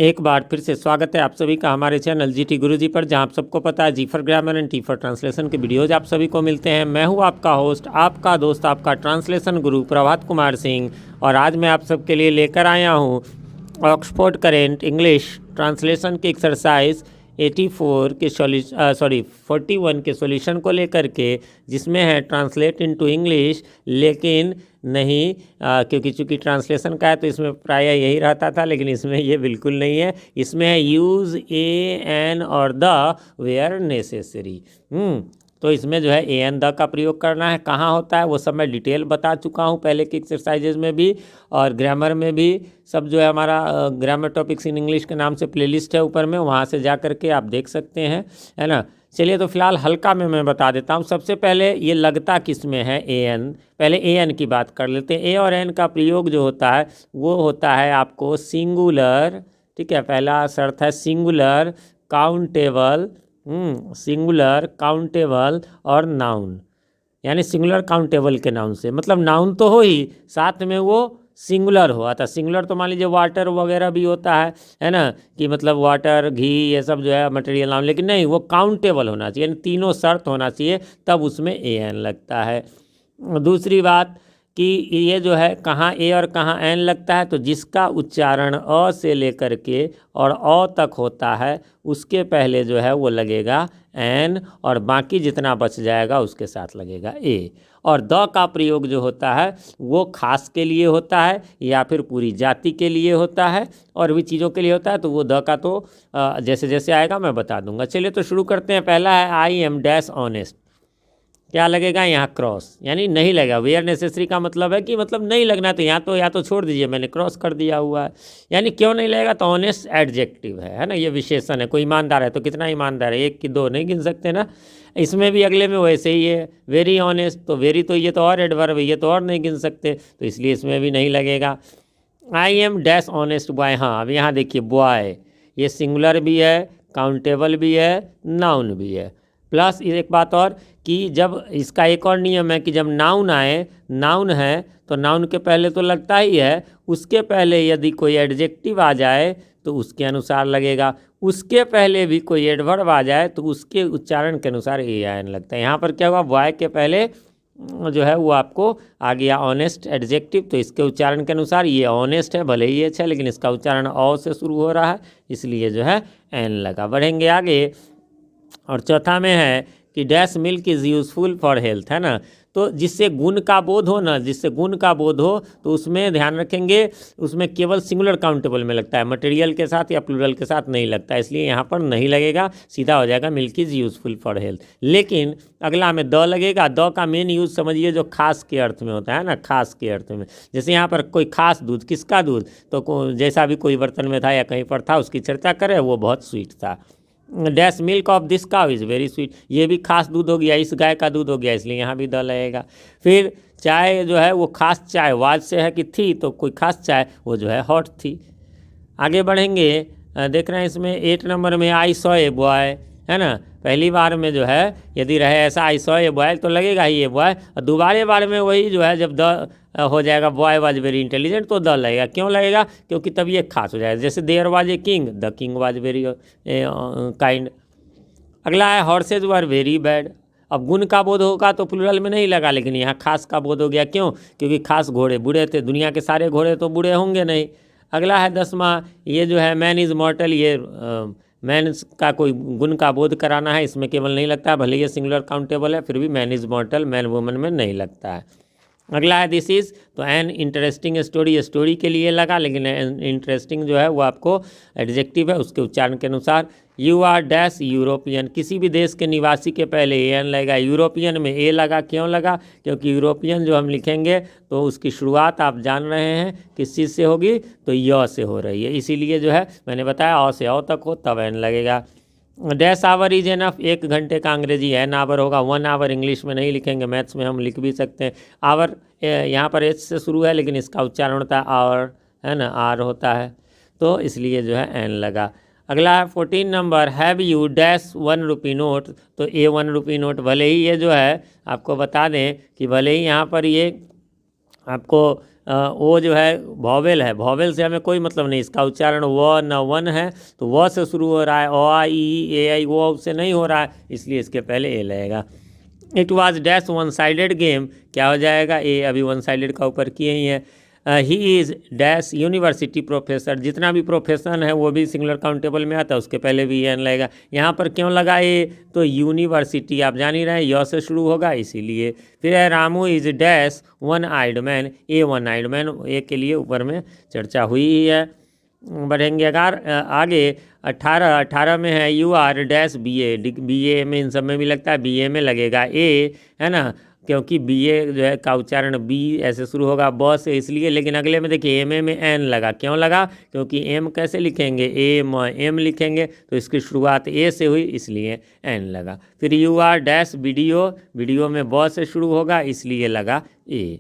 एक बार फिर से स्वागत है आप सभी का हमारे चैनल जीटी गुरुजी पर, जहां आप सबको पता है G for grammar and T for translation के वीडियोज आप सभी को मिलते हैं। मैं हूं आपका होस्ट, आपका दोस्त, आपका ट्रांसलेशन गुरु प्रभात कुमार सिंह, और आज मैं आप सबके लिए लेकर आया हूं ऑक्सफोर्ड करेंट इंग्लिश ट्रांसलेशन की एक्सरसाइज 41 के 41 के सॉल्यूशन को लेकर के, जिसमें है ट्रांसलेट इनटू इंग्लिश। लेकिन नहीं, क्योंकि चूँकि ट्रांसलेशन का है तो इसमें प्रायः यही रहता था, लेकिन इसमें ये बिल्कुल नहीं है। इसमें है यूज़ ए एन और द वेयर नेसेसरी। तो इसमें जो है ए एन द का प्रयोग करना है। कहाँ होता है वो सब मैं डिटेल बता चुका हूँ पहले के एक्सरसाइजेज में भी और ग्रामर में भी। सब जो है हमारा ग्रामर टॉपिक्स इन इंग्लिश के नाम से प्लेलिस्ट है ऊपर में, वहाँ से जा कर के आप देख सकते हैं, है ना। चलिए तो फिलहाल हल्का में मैं बता देता हूँ। सबसे पहले ये लगता किस में है ए एन, पहले ए एन की बात कर लेते हैं। ए और एन का प्रयोग जो होता है वो होता है आपको सिंगुलर, ठीक है। पहला शर्त है सिंगुलर काउंटेबल, सिंगुलर काउंटेबल और नाउन, यानी सिंगुलर काउंटेबल के नाउन से मतलब नाउन तो हो ही, साथ में वो सिंगुलर हो। आता सिंगुलर तो मान लीजिए वाटर वगैरह भी होता है ना, कि मतलब वाटर, घी, ये सब जो है मटेरियल नाउन, लेकिन नहीं, वो काउंटेबल होना चाहिए, यानी तीनों शर्त होना चाहिए, तब उसमें ए एन लगता है। दूसरी बात कि ये जो है कहाँ ए और कहाँ एन लगता है, तो जिसका उच्चारण अ से लेकर के और अ तक होता है उसके पहले जो है वो लगेगा एन, और बाकी जितना बच जाएगा उसके साथ लगेगा ए। और द का प्रयोग जो होता है वो खास के लिए होता है या फिर पूरी जाति के लिए होता है और भी चीज़ों के लिए होता है, तो वो द का तो जैसे जैसे आएगा मैं बता दूंगा। चलिए तो शुरू करते हैं। पहला है आई एम डैश ऑनेस्ट। क्या लगेगा यहाँ? क्रॉस, यानी नहीं लगेगा। वेयर नेसेसरी का मतलब है कि मतलब नहीं लगना, तो यहाँ तो या तो छोड़ दीजिए, मैंने क्रॉस कर दिया हुआ है। यानी क्यों नहीं लगेगा? तो ऑनेस्ट एडजेक्टिव है ना, ये विशेषण है। कोई ईमानदार है तो कितना ईमानदार है, एक की दो नहीं गिन सकते ना। इसमें भी अगले में वैसे ही है, वेरी ऑनेस्ट, तो वेरी तो ये तो और एडवर्ब है, ये तो और नहीं गिन सकते, तो इसलिए इसमें भी नहीं लगेगा। I am dash honest boy. हाँ, अब यहाँ देखिए बॉय, ये सिंगुलर भी है, काउंटेबल भी है, नाउन भी है। प्लस एक बात और कि जब इसका एक और नियम है कि जब नाउन आए, नाउन है तो नाउन के पहले तो लगता ही है, उसके पहले यदि कोई एडजेक्टिव आ जाए तो उसके अनुसार लगेगा, उसके पहले भी कोई एडवर्ब आ जाए तो उसके उच्चारण के अनुसार ए एन लगता है। यहाँ पर क्या हुआ? बॉय के पहले जो है वो आपको आ गया ऑनेस्ट एडजेक्टिव, तो इसके उच्चारण के अनुसार ये ऑनेस्ट है, भले ही अच्छा, लेकिन इसका उच्चारण औ से शुरू हो रहा है, इसलिए जो है एन लगा। बढ़ेंगे आगे, और चौथा में है कि dash milk is useful for health, है ना। तो जिससे गुण का बोध हो ना, जिससे गुण का बोध हो, तो उसमें ध्यान रखेंगे, उसमें केवल सिंगुलर काउंटेबल में लगता है, मटेरियल के साथ या प्लूरल के साथ नहीं लगता, इसलिए यहाँ पर नहीं लगेगा, सीधा हो जाएगा milk is useful for health. लेकिन अगला में द लगेगा। द का मेन यूज़ समझिए जो खास के अर्थ में होता है ना, खास के अर्थ में। जैसे यहाँ पर कोई खास दूध, किसका दूध? तो जैसा भी कोई बर्तन में था या कहीं पर था उसकी चर्चा करें, वो बहुत स्वीट था। Dash milk of this cow is very sweet, ये भी खास दूध हो गया, इस गाय का दूध हो गया, इसलिए यहाँ भी द लगेगा। फिर चाय जो है वो खास चाय, वाज से है कि थी, तो कोई खास चाय वो जो है हॉट थी। आगे बढ़ेंगे, देख रहे हैं इसमें 8 नंबर में आई सॉ ए बॉय, है ना। पहली बार में जो है यदि रहे ऐसा आई सॉ ए बॉय तो लगेगा ही ए बॉय, और दोबारे बार में वही जो है जब द हो जाएगा बॉय वाज वेरी इंटेलिजेंट तो द लगेगा। क्यों लगेगा? क्योंकि तब ये खास हो जाएगा। जैसे there was a king, the king was very kind. अगला है हॉर्सेज वर वेरी बैड। अब गुण का बोध होगा तो प्लूरल में नहीं लगा, लेकिन यहाँ खास का बोध हो गया। क्यों? क्योंकि खास घोड़े बुरे थे, दुनिया के सारे घोड़े तो बुरे होंगे नहीं। अगला है 10वां, ये जो है मैन इज़ मॉर्टल, ये मैन का कोई गुण का बोध कराना है, इसमें केवल नहीं लगता है, भले ये सिंगुलर काउंटेबल है, फिर भी मैन इज़ मॉर्टल मैन वुमन में नहीं लगता है। अगला है दिस इज़, तो एन इंटरेस्टिंग स्टोरी, स्टोरी के लिए लगा, लेकिन इंटरेस्टिंग जो है वो आपको एडजेक्टिव है, उसके उच्चारण के अनुसार। यू आर डैश यूरोपियन, किसी भी देश के निवासी के पहले ए एन लगेगा, यूरोपियन में ए लगा। क्यों लगा? क्योंकि यूरोपियन जो हम लिखेंगे तो उसकी शुरुआत आप जान रहे हैं किस चीज़ से होगी, तो य से हो रही है, इसीलिए जो है मैंने बताया अ से अ तक हो तब एन लगेगा। डैश आवर इज एनफ, 1 घंटे का अंग्रेजी एन आवर होगा। 1 आवर इंग्लिश में नहीं लिखेंगे, मैथ्स में हम लिख भी सकते हैं। आवर यहाँ पर एच से शुरू है, लेकिन इसका उच्चारण होता है आवर, है ना, आर होता है, तो इसलिए जो है एन लगा। अगला है 14 number, have you dash 1 rupee note, तो ये 1 रुपी नोट, भले ही ये जो है आपको बता दें कि भले ही यहाँ पर ये आपको वो जो है वॉवेल है, वॉवेल से हमें कोई मतलब नहीं, इसका उच्चारण व न वन है, तो व से शुरू हो रहा है, ओ आ ई ए आई वो से नहीं हो रहा है, इसलिए इसके पहले ए लगेगा। It was dash one sided game, क्या हो जाएगा, ए, अभी वन साइडेड का ऊपर किए ही है। ही इज़ डैश यूनिवर्सिटी प्रोफेसर, जितना भी प्रोफेशन है वो भी सिंगुलर काउंटेबल में आता है, उसके पहले भी एन लगेगा। यहाँ पर क्यों लगा ए, तो यूनिवर्सिटी आप जान ही रहे हैं य से शुरू होगा इसीलिए। फिर है Ramu is dash one eyed man, a one eyed man, a के लिए ऊपर में चर्चा हुई ही है। बढ़ेंगे अगर आगे 18 में है यू आर डैश बी ए में इन सब में भी लगता है, बी ए में लगेगा ए, है ना, क्योंकि बी ए जो है का उच्चारण बी ऐसे शुरू होगा ब से, इसलिए। लेकिन अगले में देखिए एम ए में एन लगा, क्यों लगा, क्योंकि एम कैसे लिखेंगे, एम लिखेंगे, तो इसकी शुरुआत ए से हुई इसलिए एन लगा। फिर यू आर डैश वीडियो में ब से शुरू होगा इसलिए लगा ए।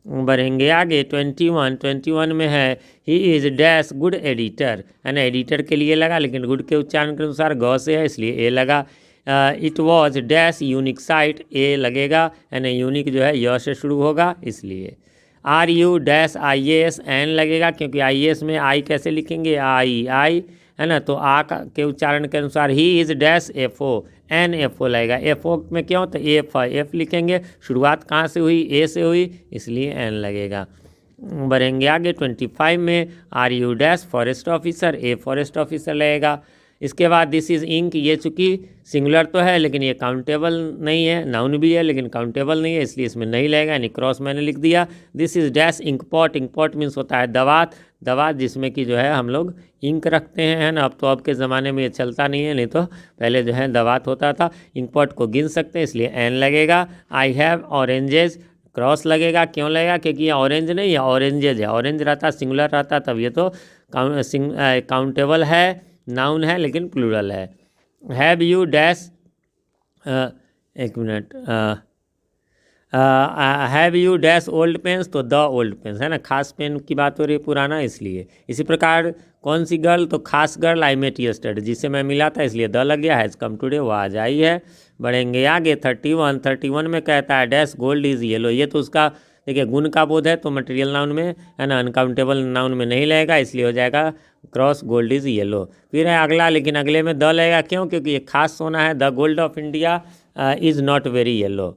बढ़ेंगे आगे 21 में है ही इज़ डैश गुड एडिटर, है ना, एडिटर के लिए लगा, लेकिन गुड के उच्चारण के अनुसार ग से है इसलिए ए लगा। It was dash unique sight, a लगेगा, है ना, यूनिक जो है य से शुरू होगा इसलिए। Are you dash I A S, an लगेगा, क्योंकि आई ए एस में आई कैसे लिखेंगे, आई, है ना, तो आ के उच्चारण के अनुसार ही is dash F O, N F O लगेगा। एफ ओ में क्यों, तो एफ लिखेंगे, शुरुआत कहाँ से हुई, ए से हुई, इसलिए एन लगेगा। बढ़ेंगे आगे 25 में are you dash forest officer, a forest officer लगेगा। इसके बाद दिस इज़ इंक, ये चूँकि सिंगुलर तो है लेकिन ये काउंटेबल नहीं है, नाउन भी है लेकिन काउंटेबल नहीं है, इसलिए इसमें नहीं लगेगा, यानी क्रॉस मैंने लिख दिया। This is dash ink pot, ink pot means होता है दवात जिसमें कि जो है हम लोग इंक रखते हैं, है ना। अब तो अब के ज़माने में ये चलता नहीं है, नहीं तो पहले जो है दवात होता था। इंक पॉट को गिन सकते हैं इसलिए एन लगेगा। आई हैव ऑरेंजेस, क्रॉस लगेगा, क्यों लगेगा, क्योंकि ये ऑरेंज नहीं है, ऑरेंजेज है, ऑरेंज रहता सिंगुलर रहता तब ये तो काउंटेबल है, नाउन है लेकिन प्लूरल है। हैव यू डैश, एक मिनट, have you dash old pens, तो द ओल्ड पेन्स, है ना, खास पेन की बात हो रही है, पुराना इसलिए। इसी प्रकार कौन सी गर्ल, तो खास गर्ल आई मेट यस्टरडे, जिससे मैं मिला था इसलिए द लग गया, हैज़ कम टुडे वो आज आई है। बढ़ेंगे आगे 31 में कहता है डैश गोल्ड इज़ येलो, ये तो उसका देखिए गुण का बोध है, तो मटेरियल नाउन में, है ना, अनकाउंटेबल नाउन में नहीं लगेगा, इसलिए हो जाएगा क्रॉस गोल्ड इज़ येलो। फिर है अगला, लेकिन अगले में द लगेगा, क्यों, क्योंकि ये खास सोना है, the gold of India is not very yellow.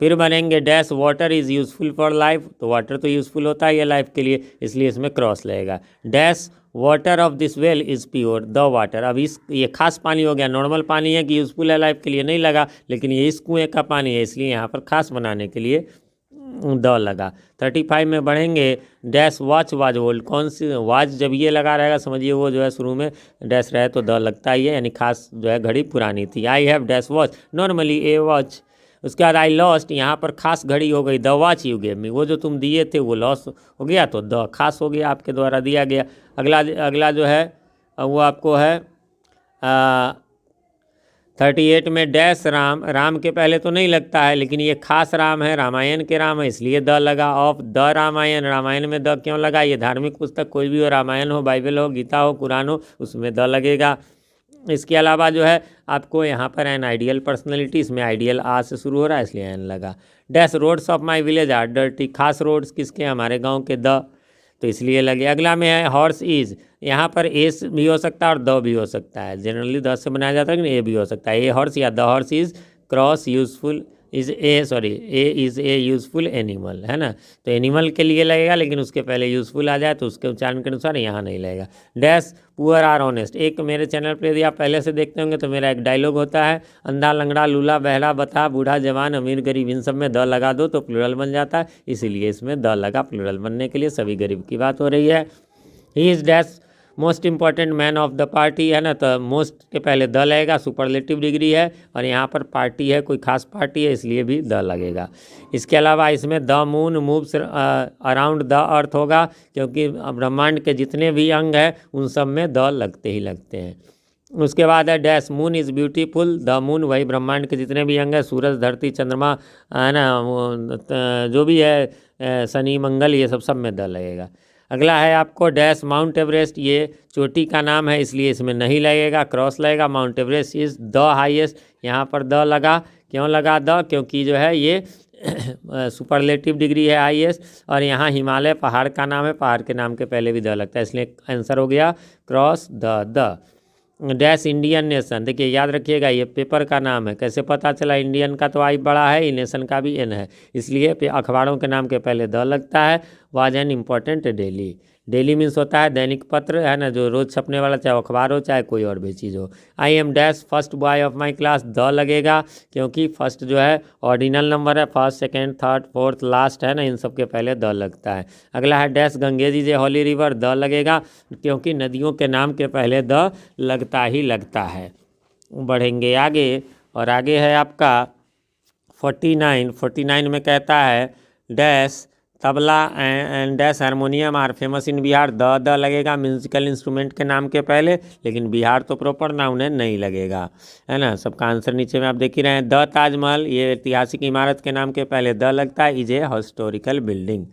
फिर बनेंगे dash water is useful for life, तो वाटर तो यूज़फुल होता है ये लाइफ के लिए, इसलिए इसमें क्रॉस लगेगा। Dash water of this well is pure, the water, अब ये खास पानी हो गया, नॉर्मल पानी है कि यूज़फुल है लाइफ के लिए नहीं लगा, लेकिन ये इस कुएँ का पानी है इसलिए यहाँ पर खास बनाने के लिए द लगा। 35 में बढ़ेंगे डैश वॉच वाज ओल्ड, कौन सी वाच जब ये लगा रहेगा समझिए वो जो है शुरू में डैश रहे तो द लगता ही है, यानी खास जो है घड़ी पुरानी थी। I have dash watch normally A watch. उसके बाद आई लॉस्ट, यहाँ पर खास घड़ी हो गई, the watch you gave me, वो जो तुम दिए थे वो लॉस हो गया तो द खास हो गया, आपके द्वारा दिया गया। अगला जो है वो आपको है 38 में डैश राम के पहले तो नहीं लगता है, लेकिन ये खास राम है, रामायण के राम है इसलिए द लगा। ऑफ द रामायण में द क्यों लगा, ये धार्मिक पुस्तक कोई भी हो, रामायण हो, बाइबल हो, गीता हो, कुरान हो, उसमें द लगेगा। इसके अलावा जो है आपको यहाँ पर एन आइडियल पर्सनैलिटी, इसमें आइडियल आ से शुरू हो रहा है इसलिए एन लगा। Dash roads of my village are dirty, खास रोड्स किसके, हमारे गाँव के, द, तो इसलिए लगे। अगला में है हॉर्स इज़, यहाँ पर ए भी हो सकता है और द भी हो सकता है, जनरली द से बनाया जाता है लेकिन ए भी हो सकता है। ए हॉर्स या the horse is cross useful is A is a useful animal, है ना, तो एनिमल के लिए लगेगा, लेकिन उसके पहले यूजफुल आ जाए तो उसके उच्चारण के अनुसार यहाँ नहीं लगेगा। डैश पुअर आर ऑनेस्ट, एक मेरे चैनल पर यदि आप पहले से देखते होंगे तो मेरा एक डायलॉग होता है, अंधा लंगड़ा लूला बहरा बता बूढ़ा जवान अमीर गरीब इन सब में द लगा दो तो प्लूरल बन जाता है, इसीलिए इसमें द लगा प्लूरल बनने के लिए, सभी गरीब की बात हो रही है। ही is dash most important man of the party, है ना, तो मोस्ट के पहले द लगेगा, सुपरलेटिव डिग्री है और यहाँ पर पार्टी है, कोई खास पार्टी है इसलिए भी द लगेगा। इसके अलावा इसमें the moon moves around the earth होगा, क्योंकि ब्रह्मांड के जितने भी अंग हैं उन सब में द लगते ही लगते हैं। उसके बाद है dash moon is beautiful, the moon वही ब्रह्मांड के जितने भी अंग हैं, सूरज धरती चंद्रमा, है ना, जो भी है शनि मंगल, ये सब में द लगेगा। अगला है आपको डैश माउंट एवरेस्ट, ये चोटी का नाम है इसलिए इसमें नहीं लगेगा, क्रॉस लगेगा। Mount Everest is the highest, यहाँ पर द लगा, क्यों लगा द, क्योंकि जो है ये सुपरलेटिव डिग्री है IS। और यहाँ हिमालय पहाड़ का नाम है, पहाड़ के नाम के पहले भी द लगता है, इसलिए आंसर हो गया cross the. Dash Indian nation, देखिए याद रखिएगा ये पेपर का नाम है, कैसे पता चला? इंडियन का तो आई बड़ा है, नेशन का भी N है, इसलिए अखबारों के नाम के पहले द लगता है। Was an important daily. Daily means होता है दैनिक पत्र, है ना, जो रोज़ छपने वाला, चाहे अखबार हो चाहे कोई और भी चीज़ हो। I am dash first boy of my class, the लगेगा, क्योंकि फर्स्ट जो है ऑर्डिनल नंबर है, first second third fourth last है ना, इन सब के पहले द लगता है। अगला है dash Ganges is a holy river, the लगेगा, क्योंकि नदियों के नाम के पहले द लगता ही लगता है। बढ़ेंगे आगे, और आगे है आपका 49 में कहता है dash tabla and dash harmonium are famous in Bihar, the लगेगा म्यूजिकल इंस्ट्रूमेंट के नाम के पहले, लेकिन बिहार तो प्रॉपर नाउन है, नहीं लगेगा, है ना। सबका आंसर नीचे में आप देख ही रहे हैं। द ताजमहल, ये ऐतिहासिक इमारत के नाम के पहले द लगता है, इज ए हिस्टोरिकल बिल्डिंग।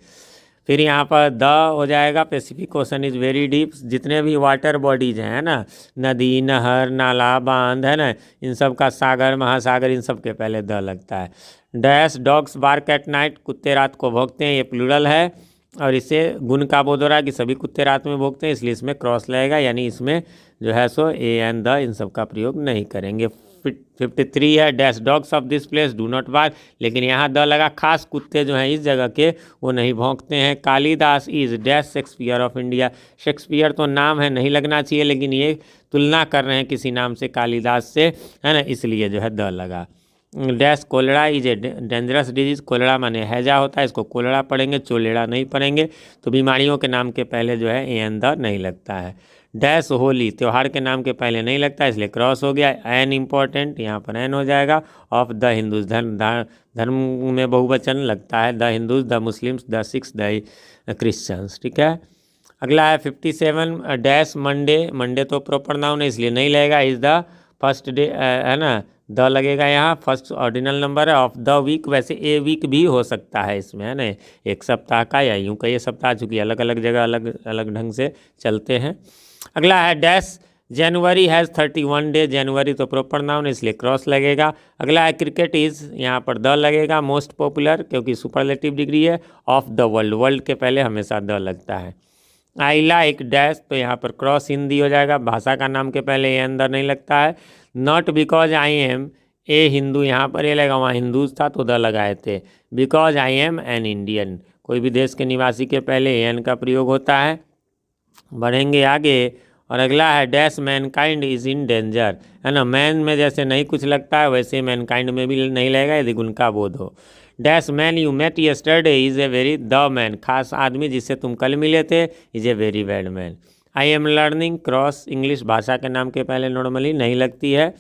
फिर यहाँ पर द हो जाएगा Pacific ocean is very deep, जितने भी वाटर बॉडीज हैं, है ना, नदी नहर नाला बांध, है ना, इन सब का सागर महासागर, इन सब के पहले द लगता है। Dash dogs bark at night, कुत्ते रात को भौंकते हैं, ये प्लूरल है, और इससे गुण का बोध हो रहा है कि सभी कुत्ते रात में भौंकते हैं, इसलिए इसमें क्रॉस लगेगा, यानी इसमें जो है सो ए एंड द इन सब का प्रयोग नहीं करेंगे। 53 है dash dogs of this place do not bark, लेकिन यहाँ द लगा, खास कुत्ते जो हैं इस जगह के वो नहीं भौंकते हैं। Kalidas is dash Shakespeare of India, Shakespeare तो नाम है, नहीं लगना चाहिए, लेकिन ये तुलना कर रहे हैं किसी नाम से, कालिदास से, है ना, इसलिए जो है द लगा। Dash cholera is a dangerous disease, cholera माने हैजा होता है, इसको कोलेरा पढ़ेंगे, चोलेरा नहीं पढ़ेंगे, तो बीमारियों के नाम के पहले जो है ए एन द नहीं लगता है। डैश होली, त्यौहार के नाम के पहले नहीं लगता है, इसलिए क्रॉस हो गया। एन इम्पॉर्टेंट, यहाँ पर एन हो जाएगा। ऑफ द हिंदूज, धर्म में बहुवचन लगता है, the Hindus, the Muslims, the Sikhs, the Christians, ठीक है। अगला है 57 डैश मंडे तो प्रॉपर नाउन है, इसलिए नहीं लगेगा, इज द फर्स्ट डे, है ना, द लगेगा यहाँ, फर्स्ट ऑर्डिनल नंबर है। ऑफ द वीक, वैसे ए वीक भी हो सकता है इसमें, है ना, एक सप्ताह का, या यूँ कहिए सप्ताह, चूँकि अलग अलग जगह अलग अलग ढंग से चलते हैं। अगला है डैश जनवरी हैज़ 31 डे, जनवरी तो प्रॉपर नाउन है, इसलिए क्रॉस लगेगा। अगला है क्रिकेट इज़, यहाँ पर द लगेगा, मोस्ट पॉपुलर, क्योंकि सुपरलेटिव डिग्री है। ऑफ द वर्ल्ड, वर्ल्ड के पहले हमेशा द लगता है। आई लाइक डैश, तो यहाँ पर क्रॉस हिंदी हो जाएगा, भाषा का नाम के पहले ये अंदर नहीं लगता है। Not because I am a Hindu, यहाँ पर ये लगेगा, वहाँ हिंदूज था तो द लगाए थे। Because I M an Indian, कोई भी देश के निवासी के पहले एन का प्रयोग होता है। बढ़ेंगे आगे, और अगला है dash Mankind is in danger, है ना, मैन में जैसे नहीं कुछ लगता है, वैसे मैनकाइंड में भी नहीं लगेगा यदि गुण का बोध हो। Dash man you met yesterday is a very, the man खास आदमी जिससे तुम कल मिले थे, is a very bad man. I am learning, cross English भाषा के नाम के पहले नॉर्मली नहीं लगती है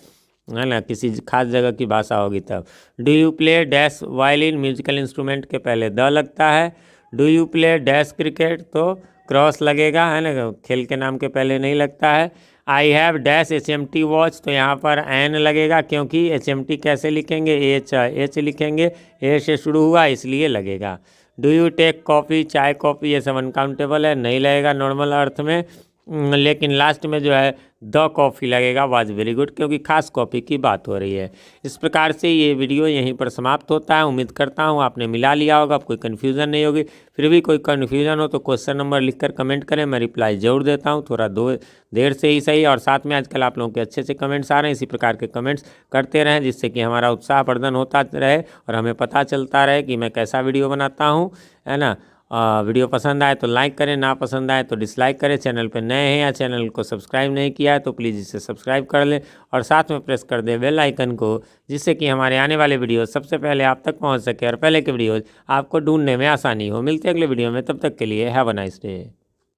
ना, किसी खास जगह की भाषा होगी तब। Do you play dash violin, musical instrument के पहले द लगता है। Do you play dash cricket, तो क्रॉस लगेगा, है ना, खेल के नाम के पहले नहीं लगता है। I have dash HMT watch, तो यहाँ पर एन लगेगा, क्योंकि HMT कैसे लिखेंगे, एच लिखेंगे, ए से शुरू हुआ इसलिए लगेगा। डू यू टेक कॉफ़ी, चाय कॉफ़ी ये सब अनकाउंटेबल है, नहीं लगेगा नॉर्मल अर्थ में, लेकिन लास्ट में जो है द कॉफ़ी लगेगा, वाज वेरी गुड, क्योंकि खास कॉफ़ी की बात हो रही है। इस प्रकार से ये वीडियो यहीं पर समाप्त होता है। उम्मीद करता हूँ आपने मिला लिया होगा, कोई कन्फ्यूज़न नहीं होगी। फिर भी कोई कन्फ्यूज़न हो तो क्वेश्चन नंबर लिखकर कमेंट करें, मैं रिप्लाई ज़रूर देता हूँ, थोड़ा देर से ही सही। और साथ में आजकल आप लोगों के अच्छे कमेंट्स आ रहे हैं, इसी प्रकार के कमेंट्स करते रहें, जिससे कि हमारा उत्साह वर्धन होता रहे और हमें पता चलता रहे कि मैं कैसा वीडियो बनाता हूँ, है ना। वीडियो पसंद आए तो लाइक करें, ना पसंद आए तो डिसलाइक करें। चैनल पर नए हैं या चैनल को सब्सक्राइब नहीं किया है तो प्लीज़ इसे सब्सक्राइब कर लें और साथ में प्रेस कर दें बेल आइकन को, जिससे कि हमारे आने वाले वीडियो सबसे पहले आप तक पहुंच सके और पहले के वीडियोज़ आपको ढूंढने में आसानी हो। मिलते हैं अगले वीडियो में, तब तक के लिए हैव अ नाइस डे।